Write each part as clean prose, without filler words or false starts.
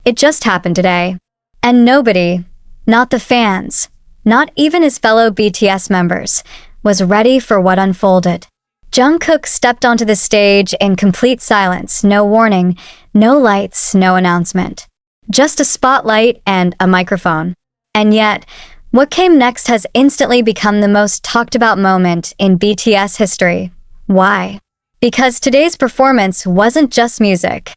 It just happened today. And nobody, not the fans, not even his fellow BTS members, was ready for what unfolded. Jungkook stepped onto the stage in complete silence, no warning, no lights, no announcement. Just a spotlight and a microphone. And yet, what came next has instantly become the most talked about moment in BTS history. Why? Because today's performance wasn't just music.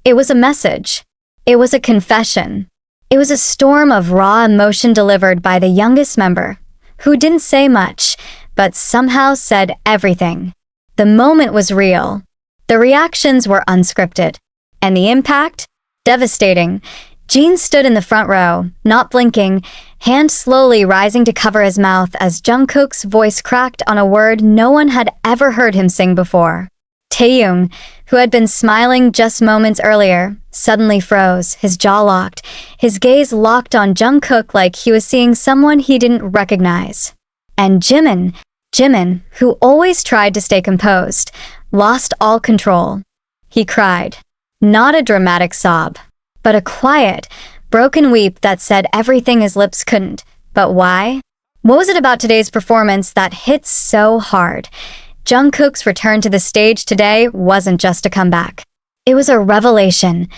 It was a message. It was a confession. It was a storm of raw emotion delivered by the youngest member, who didn't say much, but somehow said everything. The moment was real. The reactions were unscripted. And the impact? Devastating. Jimin stood in the front row, not blinking, hand slowly rising to cover his mouth as Jungkook's voice cracked on a word no one had ever heard him sing before. Taehyung, who had been smiling just moments earlier, suddenly froze, his jaw locked, his gaze locked on Jungkook like he was seeing someone he didn't recognize. And Jimin, who always tried to stay composed, lost all control. He cried. Not a dramatic sob, but a quiet, broken weep that said everything his lips couldn't. But why? What was it about today's performance that hit so hard? Jungkook's return to the stage today wasn't just a comeback. It was a revelation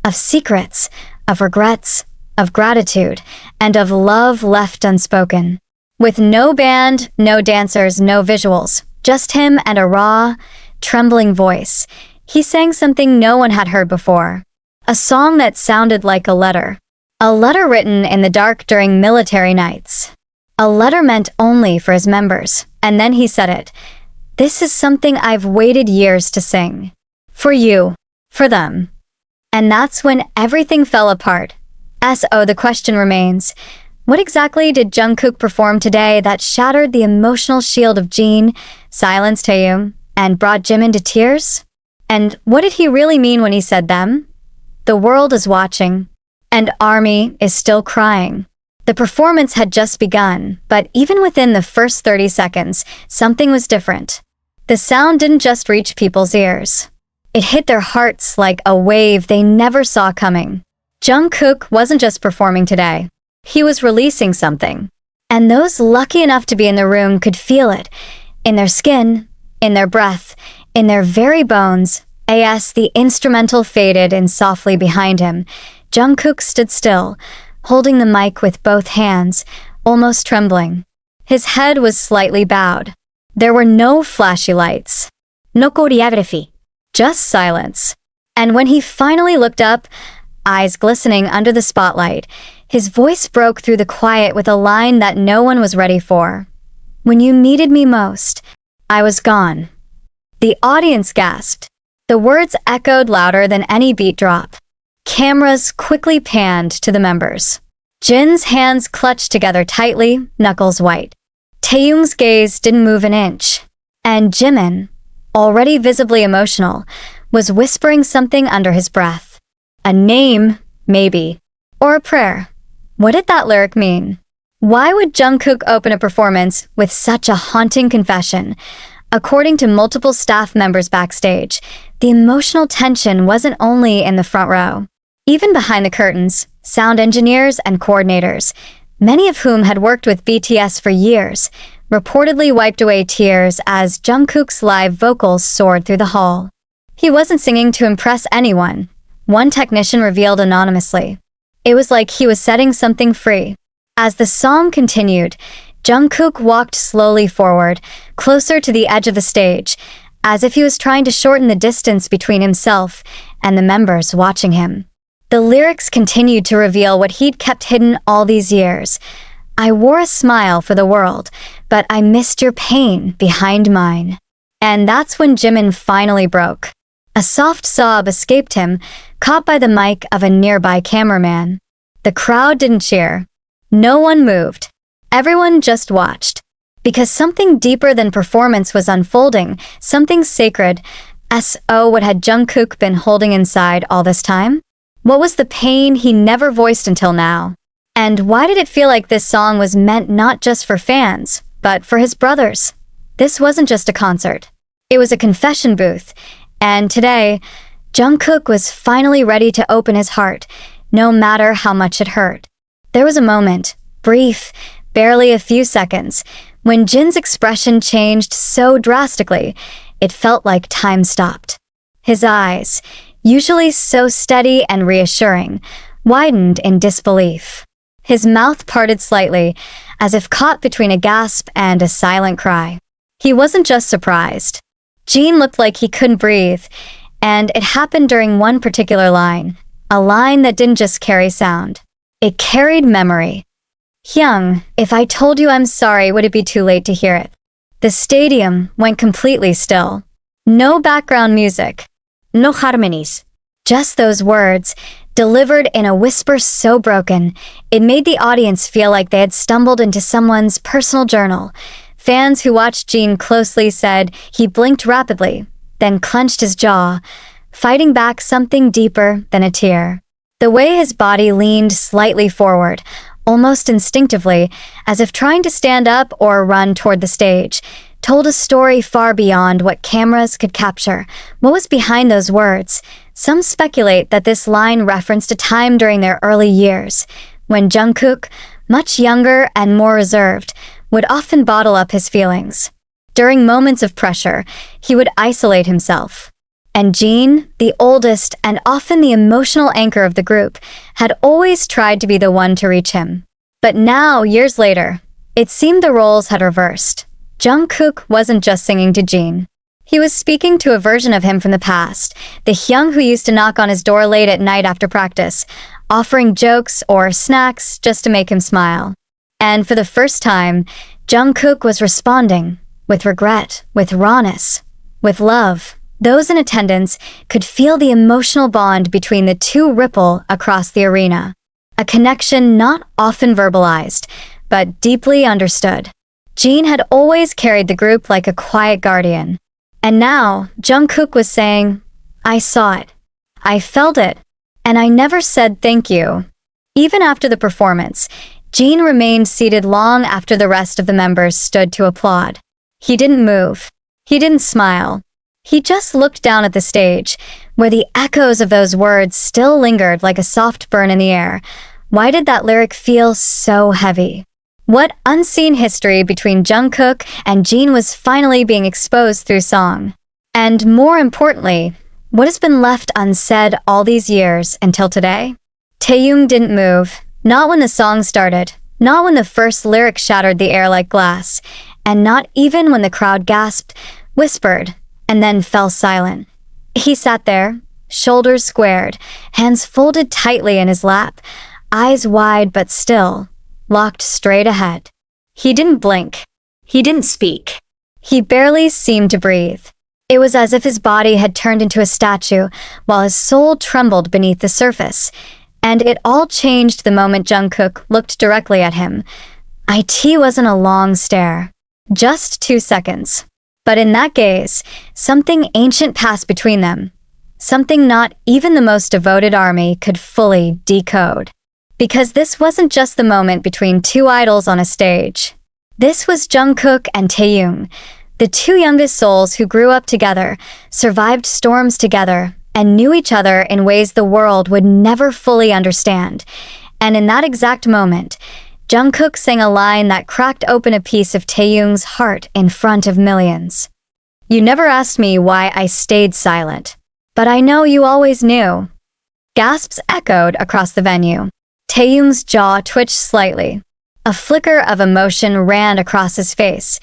of secrets, of regrets, of gratitude, and of love left unspoken. With no band, no dancers, no visuals, just him and a raw, trembling voice, he sang something no one had heard before. A song that sounded like a letter. A letter written in the dark during military nights. A letter meant only for his members. And then he said it. This is something I've waited years to sing. For you. For them. And that's when everything fell apart. So the question remains, what exactly did Jungkook perform today that shattered the emotional shield of Jimin, silenced Taehyung, and brought Jimin to tears? And what did he really mean when he said them? The world is watching, and ARMY is still crying. The performance had just begun, but even within the first 30 seconds, something was different. The sound didn't just reach people's ears. It hit their hearts like a wave they never saw coming. Jungkook wasn't just performing today. He was releasing something. And those lucky enough to be in the room could feel it. In their skin, in their breath, in their very bones. As the instrumental faded and softly behind him, Jungkook stood still, holding the mic with both hands, almost trembling. His head was slightly bowed. There were no flashy lights. No choreography. Just silence. And when he finally looked up, eyes glistening under the spotlight, his voice broke through the quiet with a line that no one was ready for. When you needed me most, I was gone. The audience gasped. The words echoed louder than any beat drop. Cameras quickly panned to the members. Jin's hands clutched together tightly, knuckles white. Taehyung's gaze didn't move an inch. And Jimin, already visibly emotional, was whispering something under his breath. A name, maybe. Or a prayer. What did that lyric mean? Why would Jungkook open a performance with such a haunting confession? According to multiple staff members backstage, the emotional tension wasn't only in the front row. Even behind the curtains, sound engineers and coordinators, many of whom had worked with BTS for years, reportedly wiped away tears as Jungkook's live vocals soared through the hall. He wasn't singing to impress anyone, one technician revealed anonymously. It was like he was setting something free. As the song continued, Jungkook walked slowly forward, closer to the edge of the stage, as if he was trying to shorten the distance between himself and the members watching him. The lyrics continued to reveal what he'd kept hidden all these years. I wore a smile for the world, but I missed your pain behind mine. And that's when Jimin finally broke. A soft sob escaped him, caught by the mic of a nearby cameraman. The crowd didn't cheer. No one moved. Everyone just watched. Because something deeper than performance was unfolding, something sacred. What had Jungkook been holding inside all this time? What was the pain he never voiced until now? And why did it feel like this song was meant not just for fans, but for his brothers? This wasn't just a concert. It was a confession booth. And today, Jungkook was finally ready to open his heart, no matter how much it hurt. There was a moment, brief, barely a few seconds, when Jin's expression changed so drastically, it felt like time stopped. His eyes, usually so steady and reassuring, widened in disbelief. His mouth parted slightly, as if caught between a gasp and a silent cry. He wasn't just surprised. Jin looked like he couldn't breathe, and it happened during one particular line, a line that didn't just carry sound. It carried memory. "Hyung, if I told you I'm sorry, would it be too late to hear it?" The stadium went completely still. No background music. No harmonies. Just those words, delivered in a whisper so broken, it made the audience feel like they had stumbled into someone's personal journal. Fans who watched Jin closely said he blinked rapidly, then clenched his jaw, fighting back something deeper than a tear. The way his body leaned slightly forward, almost instinctively, as if trying to stand up or run toward the stage, told a story far beyond what cameras could capture. What was behind those words? Some speculate that this line referenced a time during their early years, when Jungkook, much younger and more reserved, would often bottle up his feelings. During moments of pressure, he would isolate himself. And Jin, the oldest and often the emotional anchor of the group, had always tried to be the one to reach him. But now, years later, it seemed the roles had reversed. Jungkook wasn't just singing to Jin. He was speaking to a version of him from the past, the Hyung who used to knock on his door late at night after practice, offering jokes or snacks just to make him smile. And for the first time, Jungkook was responding, with regret, with rawness, with love. Those in attendance could feel the emotional bond between the two ripple across the arena. A connection not often verbalized, but deeply understood. Jin had always carried the group like a quiet guardian. And now, Jungkook was saying, "I saw it. I felt it. And I never said thank you." Even after the performance, Jin remained seated long after the rest of the members stood to applaud. He didn't move. He didn't smile. He just looked down at the stage, where the echoes of those words still lingered like a soft burn in the air. Why did that lyric feel so heavy? What unseen history between Jungkook and Jin was finally being exposed through song? And more importantly, what has been left unsaid all these years until today? Taehyung didn't move, not when the song started, not when the first lyric shattered the air like glass, and not even when the crowd gasped, whispered, and then fell silent. He sat there, shoulders squared, hands folded tightly in his lap, eyes wide but still, locked straight ahead. He didn't blink. He didn't speak. He barely seemed to breathe. It was as if his body had turned into a statue, while his soul trembled beneath the surface. And it all changed the moment Jungkook looked directly at him. It wasn't a long stare. Just 2 seconds. But in that gaze, something ancient passed between them. Something not even the most devoted army could fully decode. Because this wasn't just the moment between two idols on a stage. This was Jungkook and Taehyung, the two youngest souls who grew up together, survived storms together, and knew each other in ways the world would never fully understand. And in that exact moment, Jungkook sang a line that cracked open a piece of Taehyung's heart in front of millions. "You never asked me why I stayed silent, but I know you always knew." Gasps echoed across the venue. Taehyung's jaw twitched slightly. A flicker of emotion ran across his face,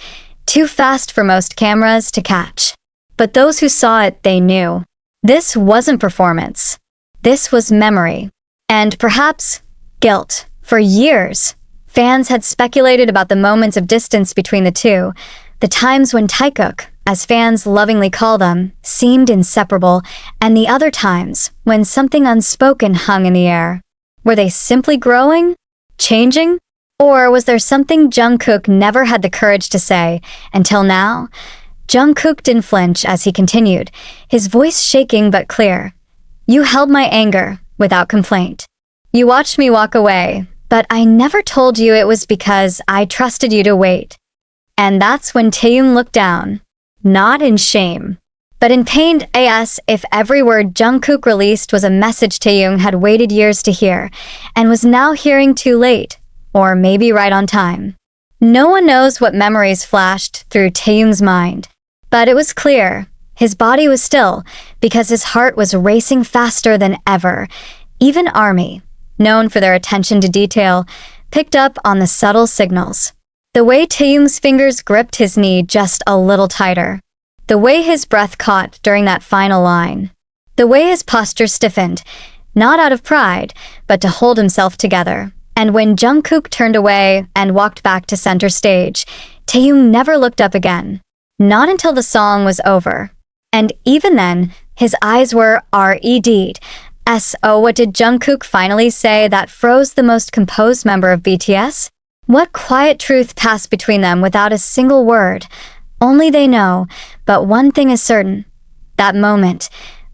too fast for most cameras to catch. But those who saw it, they knew. This wasn't performance. This was memory. And perhaps guilt. For years, fans had speculated about the moments of distance between the two, the times when Taehyung, as fans lovingly call them, seemed inseparable, and the other times when something unspoken hung in the air. Were they simply growing? Changing? Or was there something Jungkook never had the courage to say, until now? Jungkook didn't flinch as he continued, his voice shaking but clear. "You held my anger, without complaint. You watched me walk away, but I never told you it was because I trusted you to wait." And that's when Taehyung looked down, not in shame, But in pained as if every word Jungkook released was a message Taehyung had waited years to hear, and was now hearing too late, or maybe right on time. No one knows what memories flashed through Taehyung's mind. But it was clear, his body was still, because his heart was racing faster than ever. Even ARMY, known for their attention to detail, picked up on the subtle signals. The way Taehyung's fingers gripped his knee just a little tighter. The way his breath caught during that final line. The way his posture stiffened, not out of pride, but to hold himself together. And when Jungkook turned away and walked back to center stage, Taehyung never looked up again. Not until the song was over. And even then, his eyes were red. So what did Jungkook finally say that froze the most composed member of BTS? What quiet truth passed between them without a single word? Only they know, but one thing is certain. That moment,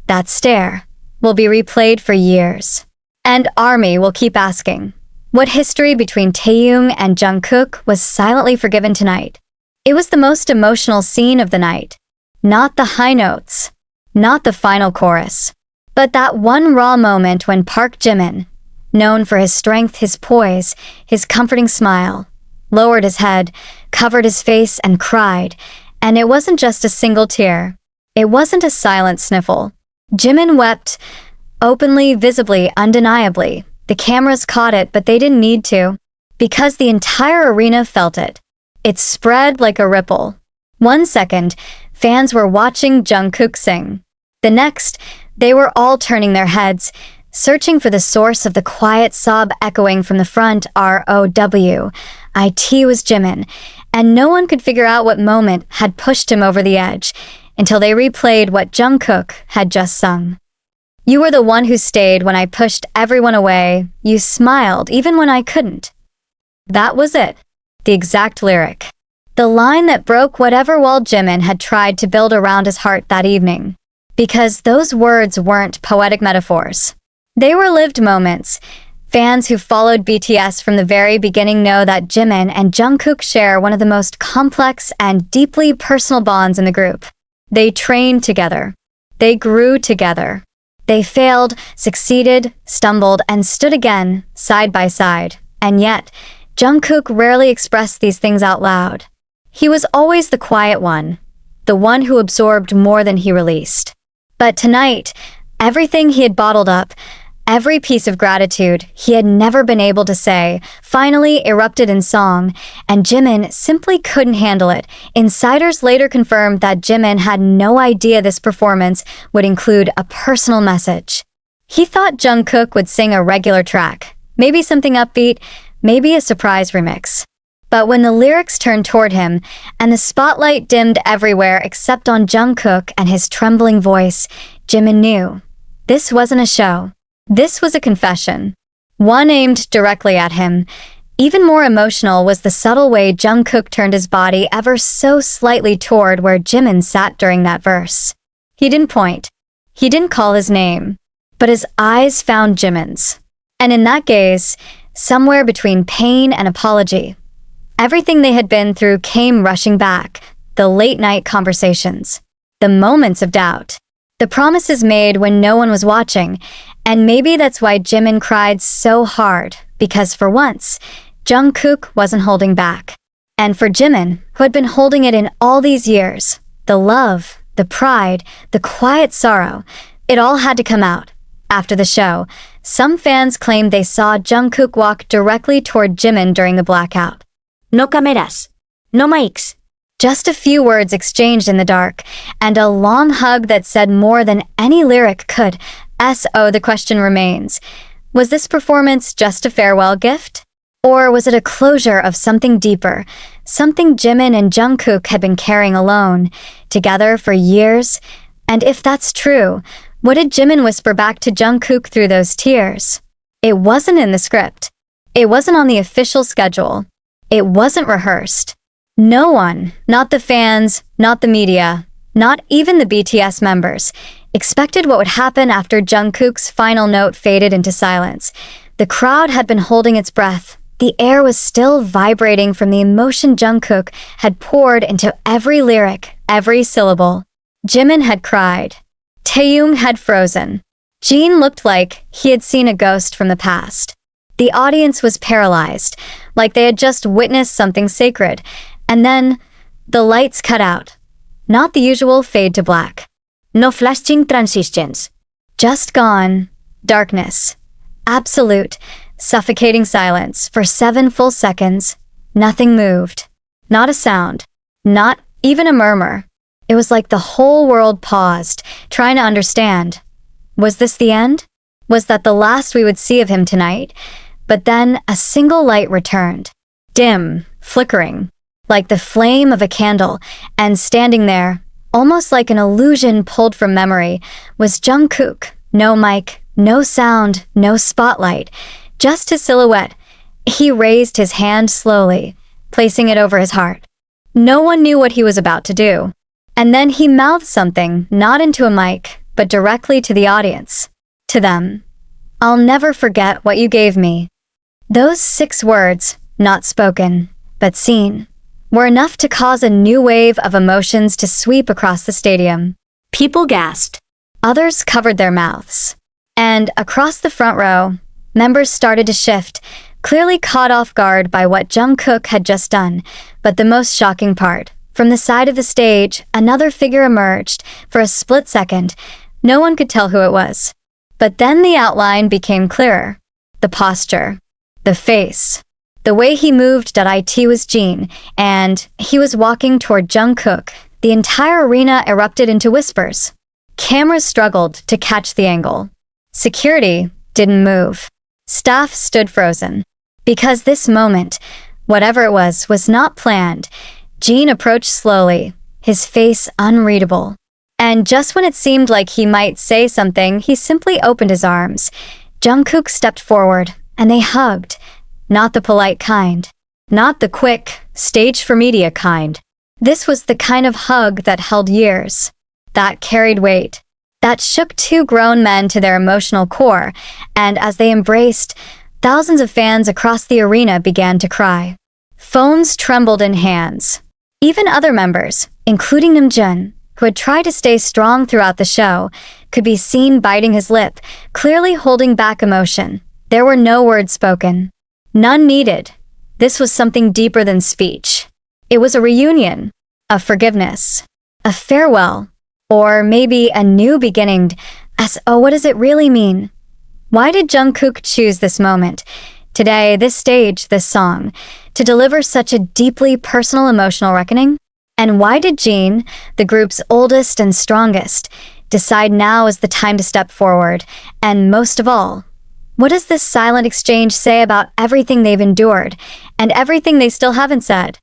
that stare, will be replayed for years. And ARMY will keep asking, what history between Taehyung and Jungkook was silently forgiven tonight? It was the most emotional scene of the night. Not the high notes, not the final chorus, but that one raw moment when Park Jimin, known for his strength, his poise, his comforting smile, lowered his head, covered his face, and cried. And it wasn't just a single tear. It wasn't a silent sniffle. Jimin wept, openly, visibly, undeniably. The cameras caught it, but they didn't need to, because the entire arena felt it. It spread like a ripple. 1 second, fans were watching Jungkook sing. The next, they were all turning their heads, searching for the source of the quiet sob echoing from the front. ROW. It was Jimin, and no one could figure out what moment had pushed him over the edge until they replayed what Jungkook had just sung. You were the one who stayed when I pushed everyone away. You smiled even when I couldn't. That was it. The exact lyric. The line that broke whatever wall Jimin had tried to build around his heart that evening. Because those words weren't poetic metaphors. They were lived moments. Fans who followed BTS from the very beginning know that Jimin and Jungkook share one of the most complex and deeply personal bonds in the group. They trained together. They grew together. They failed, succeeded, stumbled, and stood again, side by side. And yet, Jungkook rarely expressed these things out loud. He was always the quiet one, the one who absorbed more than he released. But tonight, everything he had bottled up, every piece of gratitude he had never been able to say, finally erupted in song, and Jimin simply couldn't handle it. Insiders later confirmed that Jimin had no idea this performance would include a personal message. He thought Jungkook would sing a regular track, maybe something upbeat, maybe a surprise remix. But when the lyrics turned toward him, and the spotlight dimmed everywhere except on Jungkook and his trembling voice, Jimin knew. This wasn't a show. This was a confession. One aimed directly at him. Even more emotional was the subtle way Jungkook turned his body ever so slightly toward where Jimin sat during that verse. He didn't point. He didn't call his name. But his eyes found Jimin's. And in that gaze, somewhere between pain and apology, everything they had been through came rushing back. The late-night conversations. The moments of doubt. The promises made when no one was watching. And maybe that's why Jimin cried so hard, because for once, Jungkook wasn't holding back. And for Jimin, who had been holding it in all these years, the love, the pride, the quiet sorrow, it all had to come out. After the show, some fans claimed they saw Jungkook walk directly toward Jimin during the blackout. No cameras. No mics. Just a few words exchanged in the dark, and a long hug that said more than any lyric could. So the question remains, was this performance just a farewell gift? Or was it a closure of something deeper, something Jimin and Jungkook had been carrying alone, together for years? And if that's true, what did Jimin whisper back to Jungkook through those tears? It wasn't in the script. It wasn't on the official schedule. It wasn't rehearsed. No one, not the fans, not the media, not even the BTS members, expected what would happen after Jungkook's final note faded into silence. The crowd had been holding its breath. The air was still vibrating from the emotion Jungkook had poured into every lyric, every syllable. Jimin had cried. Taehyung had frozen. Jin looked like he had seen a ghost from the past. The audience was paralyzed, like they had just witnessed something sacred, and then the lights cut out. Not the usual fade to black. No flashing transitions. Just gone. Darkness. Absolute, suffocating silence for 7 full seconds. Nothing moved. Not a sound. Not even a murmur. It was like the whole world paused, trying to understand. Was this the end? Was that the last we would see of him tonight? But then a single light returned. Dim, flickering, like the flame of a candle, and standing there, almost like an illusion pulled from memory, was Jungkook. No mic, no sound, no spotlight, just his silhouette. He raised his hand slowly, placing it over his heart. No one knew what he was about to do. And then he mouthed something, not into a mic, but directly to the audience. To them. "I'll never forget what you gave me." Those 6 words, not spoken, but seen, were enough to cause a new wave of emotions to sweep across the stadium. People gasped. Others covered their mouths. And across the front row, members started to shift, clearly caught off guard by what Jungkook had just done. But the most shocking part, from the side of the stage, another figure emerged. For a split second, no one could tell who it was. But then the outline became clearer. The posture, the face, the way he moved. It was Jin, and he was walking toward Jungkook. The entire arena erupted into whispers. Cameras struggled to catch the angle. Security didn't move. Staff stood frozen. Because this moment, whatever it was not planned. Jin approached slowly, his face unreadable. And just when it seemed like he might say something, he simply opened his arms. Jungkook stepped forward, and they hugged. Not the polite kind. Not the quick, stage-for-media kind. This was the kind of hug that held years. That carried weight. That shook 2 grown men to their emotional core, and as they embraced, thousands of fans across the arena began to cry. Phones trembled in hands. Even other members, including Namjoon, who had tried to stay strong throughout the show, could be seen biting his lip, clearly holding back emotion. There were no words spoken. None needed. This was something deeper than speech. It was a reunion, a forgiveness, a farewell, or maybe a new beginning. What does it really mean? Why did Jungkook choose this moment, today, this stage, this song, to deliver such a deeply personal emotional reckoning? And why did Jin, the group's oldest and strongest, decide now is the time to step forward? And most of all, what does this silent exchange say about everything they've endured and everything they still haven't said?